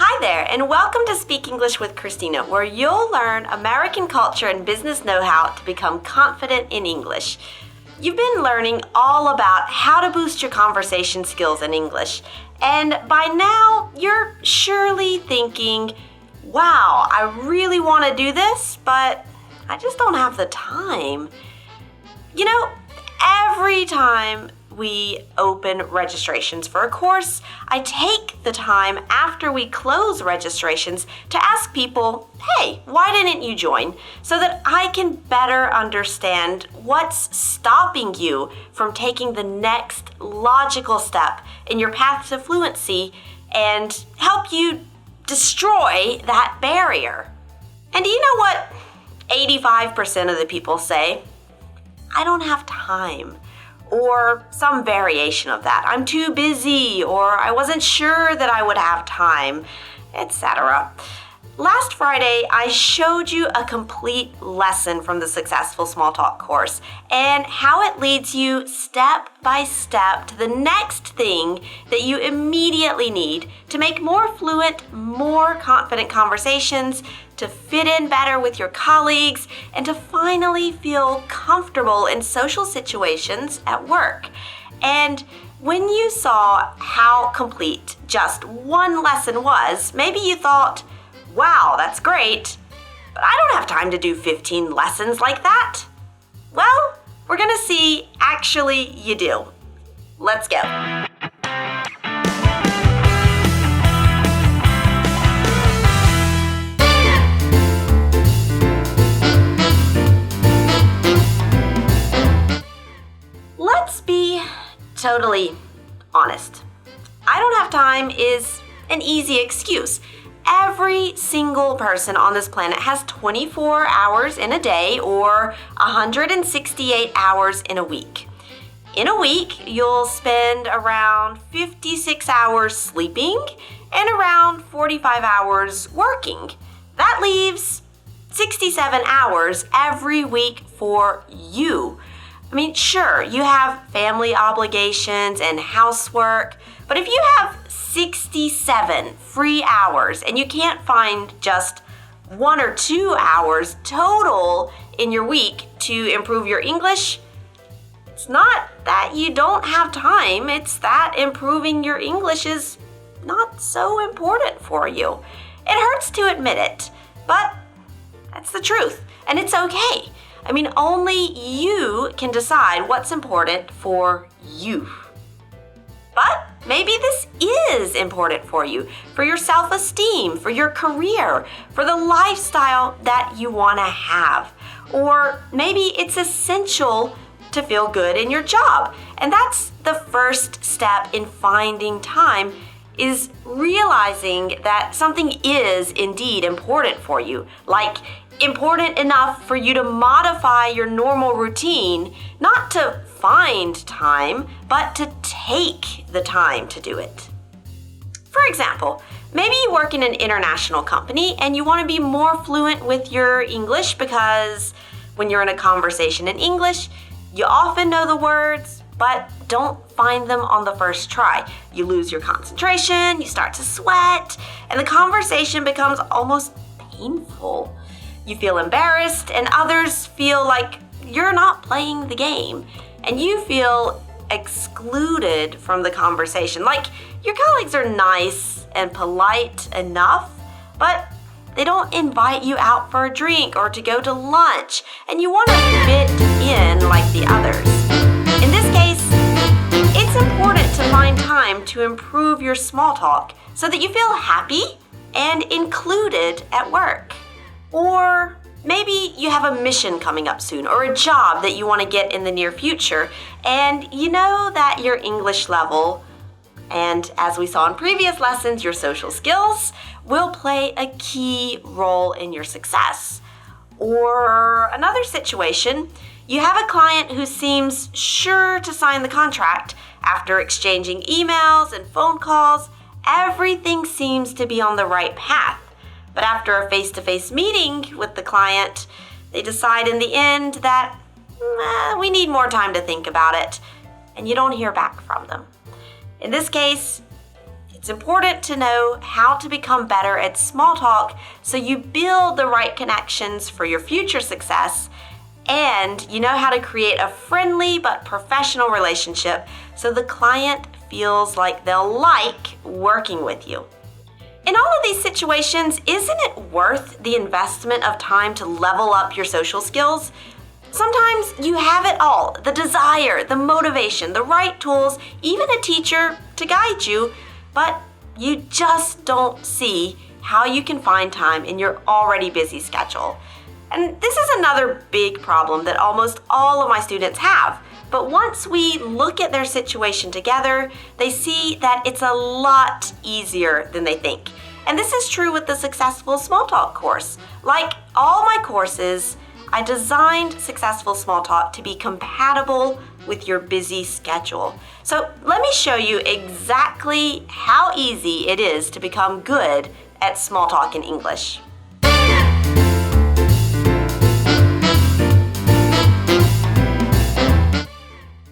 Hi there, and welcome to Speak English with Christina, where you'll learn American culture and business know-how to become confident in English. You've been learning all about how to boost your conversation skills in English, and by now you're surely thinking, wow, I really want to do this, but I just don't have the time. You know, every time we open registrations for a course, I take the time after we close registrations to ask people, hey, why didn't you join? So that I can better understand what's stopping you from taking the next logical step in your path to fluency and help you destroy that barrier. And do you know what 85% of the people say? I don't have time. Or some variation of that. I'm too busy, or I wasn't sure that I would have time, etc. Last Friday, I showed you a complete lesson from the Successful Small Talk course and how it leads you step by step to the next thing that you immediately need to make more fluent, more confident conversations, to fit in better with your colleagues, and to finally feel comfortable in social situations at work. And when you saw how complete just one lesson was, maybe you thought, wow, that's great, but I don't have time to do 15 lessons like that. Well, we're gonna see actually you do. Let's go. Let's be totally honest. I don't have time is an easy excuse. Every single person on this planet has 24 hours in a day or 168 hours in a week. In a week, you'll spend around 56 hours sleeping and around 45 hours working. That leaves 67 hours every week for you. I mean, sure, you have family obligations and housework, but if you have 67 free hours and you can't find just 1 or 2 hours total in your week to improve your English, it's not that you don't have time, it's that improving your English is not so important for you. It hurts to admit it, but that's the truth, and it's okay. I mean, only you can decide what's important for you. But maybe this is important for you, for your self-esteem, for your career, for the lifestyle that you want to have. Or maybe it's essential to feel good in your job. And that's the first step in finding time, is realizing that something is indeed important for you, like important enough for you to modify your normal routine, not to find time, but to take the time to do it. For example, maybe you work in an international company and you want to be more fluent with your English because when you're in a conversation in English, you often know the words, but don't find them on the first try. You lose your concentration, you start to sweat, and the conversation becomes almost painful. You feel embarrassed, and others feel like you're not playing the game, and you feel excluded from the conversation. Like your colleagues are nice and polite enough, but they don't invite you out for a drink or to go to lunch, and you want to fit in like the others. In this case, it's important to find time to improve your small talk so that you feel happy and included at work. Or maybe you have a mission coming up soon or a job that you want to get in the near future, and you know that your English level, and as we saw in previous lessons, your social skills will play a key role in your success. Or another situation, you have a client who seems sure to sign the contract. After exchanging emails and phone calls, everything seems to be on the right path. But after a face-to-face meeting with the client, they decide in the end that we need more time to think about it, and you don't hear back from them. In this case, It's important to know how to become better at small talk so you build the right connections for your future success, and you know how to create a friendly but professional relationship so the client feels like they'll like working with you. In all of these situations, isn't it worth the investment of time to level up your social skills? Sometimes you have it all, the desire, the motivation, the right tools, even a teacher to guide you, but you just don't see how you can find time in your already busy schedule. And this is another big problem that almost all of my students have. But once we look at their situation together, they see that it's a lot easier than they think. And this is true with the Successful Small Talk course. Like all my courses, I designed Successful Small Talk to be compatible with your busy schedule. So let me show you exactly how easy it is to become good at small talk in English.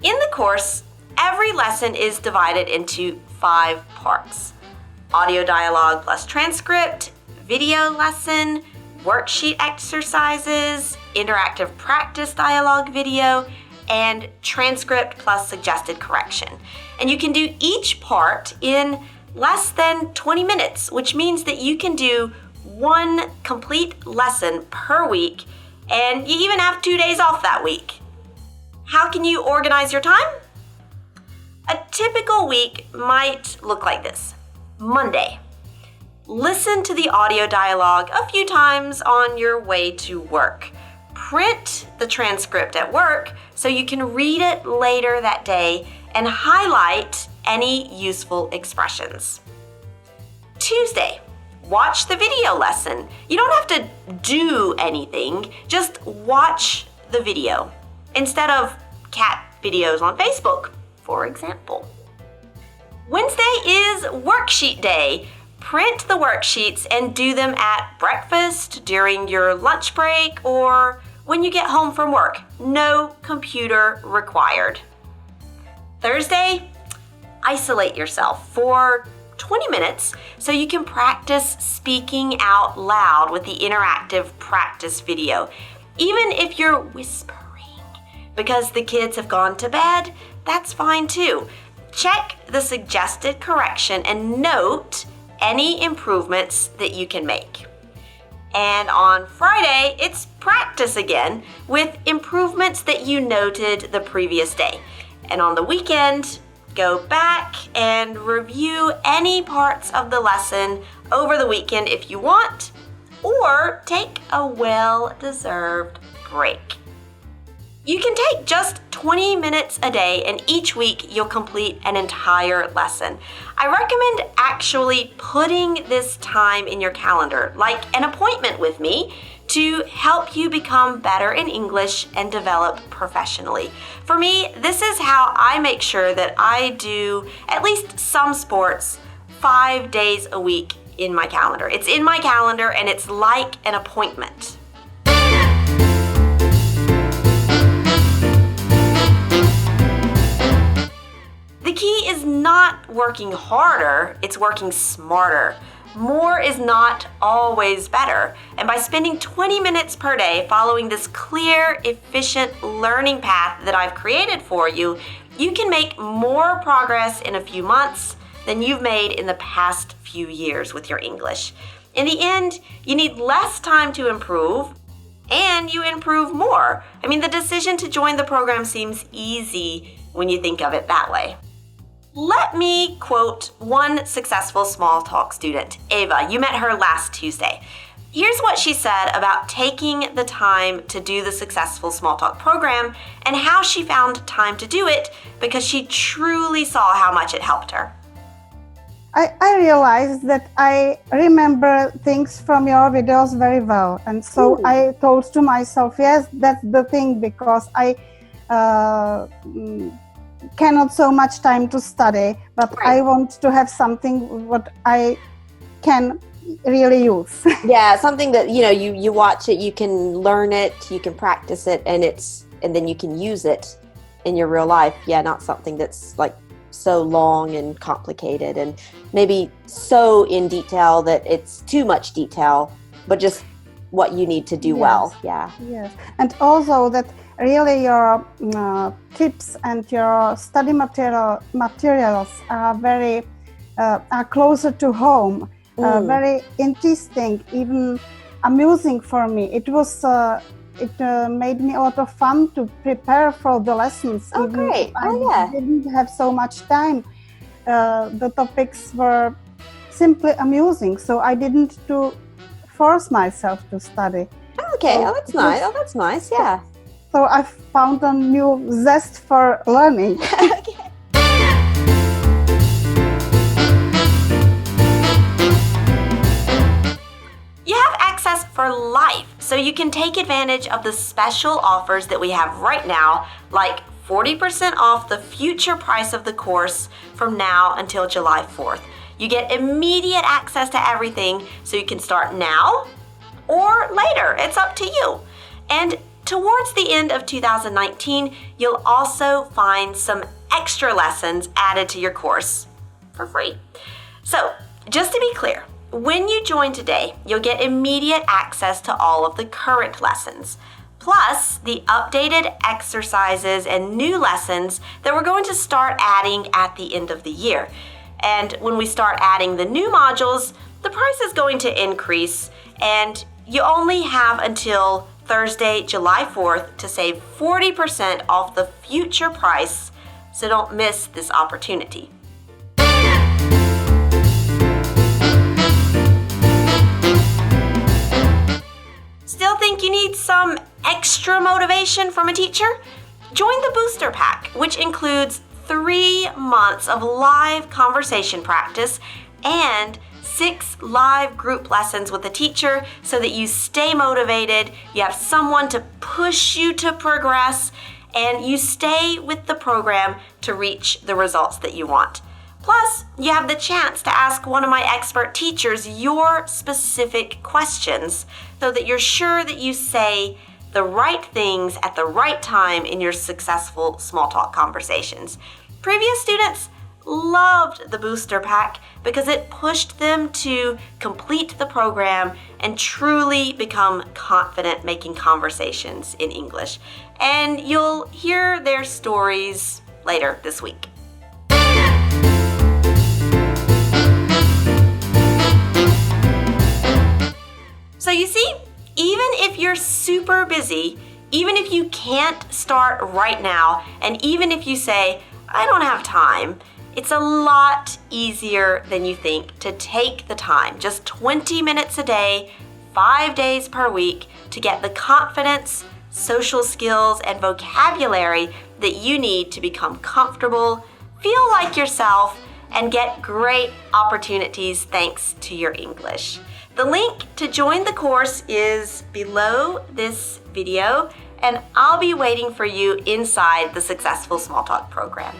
In the course, every lesson is divided into 5 parts: audio dialogue plus transcript, video lesson, worksheet exercises, interactive practice dialogue video, and transcript plus suggested correction. And you can do each part in less than 20 minutes, which means that you can do 1 complete lesson per week, and you even have 2 days off that week. How can you organize your time? A typical week might look like this. Monday, listen to the audio dialogue a few times on your way to work. Print the transcript at work so you can read it later that day and highlight any useful expressions. Tuesday, watch the video lesson. You don't have to do anything, just watch the video instead of cat videos on Facebook, for example. Wednesday is worksheet day. Print the worksheets and do them at breakfast, during your lunch break, or when you get home from work. No computer required. Thursday, isolate yourself for 20 minutes so you can practice speaking out loud with the interactive practice video. Even if you're whispering because the kids have gone to bed, that's fine too. Check the suggested correction and note any improvements that you can make. And on Friday, it's practice again with improvements that you noted the previous day. And on the weekend, go back and review any parts of the lesson over the weekend if you want, or take a well-deserved break. You can take just 20 minutes a day, and each week you'll complete an entire lesson. I recommend actually putting this time in your calendar, like an appointment with me, to help you become better in English and develop professionally. For me, this is how I make sure that I do at least some sports 5 days a week in my calendar. It's in my calendar and it's like an appointment. The key is not working harder, it's working smarter. More is not always better. And by spending 20 minutes per day following this clear, efficient learning path that I've created for you, you can make more progress in a few months than you've made in the past few years with your English. In the end, you need less time to improve, and you improve more. I mean, the decision to join the program seems easy when you think of it that way. Let me quote one successful small talk student, Ava. You met her last Tuesday. Here's what she said about taking the time to do the Successful Small Talk program and how she found time to do it because she truly saw how much it helped her. I realized that I remember things from your videos very well. And so I told to myself, yes, that's the thing, because I cannot so much time to study, but right. I want to have something what I can really use. Yeah, something that, you watch it, you can learn it, you can practice it, and then you can use it in your real life. Yeah, not something that's like so long and complicated and maybe so in detail that it's too much detail, but just what you need to do well. Yeah. Yes. And also that really your tips and your study materials are very are closer to home, very interesting, even amusing for me. It was it made me a lot of fun to prepare for the lessons. Oh, even great. I didn't have so much time. The topics were simply amusing, so I didn't to force myself to study. Okay. So That's nice. Oh, that's nice. Yeah. So I found a new zest for learning. Okay. You have access for life, so you can take advantage of the special offers that we have right now, like 40% off the future price of the course from now until July 4th. You get immediate access to everything, so you can start now or later. It's up to you. And towards the end of 2019, you'll also find some extra lessons added to your course for free. So, just to be clear, when you join today, you'll get immediate access to all of the current lessons, plus the updated exercises and new lessons that we're going to start adding at the end of the year. And when we start adding the new modules, the price is going to increase, and you only have until Thursday, July 4th to save 40% off the future price, so don't miss this opportunity. Still think you need some extra motivation from a teacher? Join the Booster Pack, which includes 3 months of live conversation practice and 6 live group lessons with a teacher so that you stay motivated, you have someone to push you to progress, and you stay with the program to reach the results that you want. Plus, you have the chance to ask one of my expert teachers your specific questions so that you're sure that you say the right things at the right time in your successful small talk conversations. Previous students loved the Booster Pack because it pushed them to complete the program and truly become confident making conversations in English. And you'll hear their stories later this week. So you see, even if you're super busy, even if you can't start right now, and even if you say, I don't have time, it's a lot easier than you think to take the time, just 20 minutes a day, 5 days per week, to get the confidence, social skills, and vocabulary that you need to become comfortable, feel like yourself, and get great opportunities thanks to your English. The link to join the course is below this video, and I'll be waiting for you inside the Successful Small Talk program.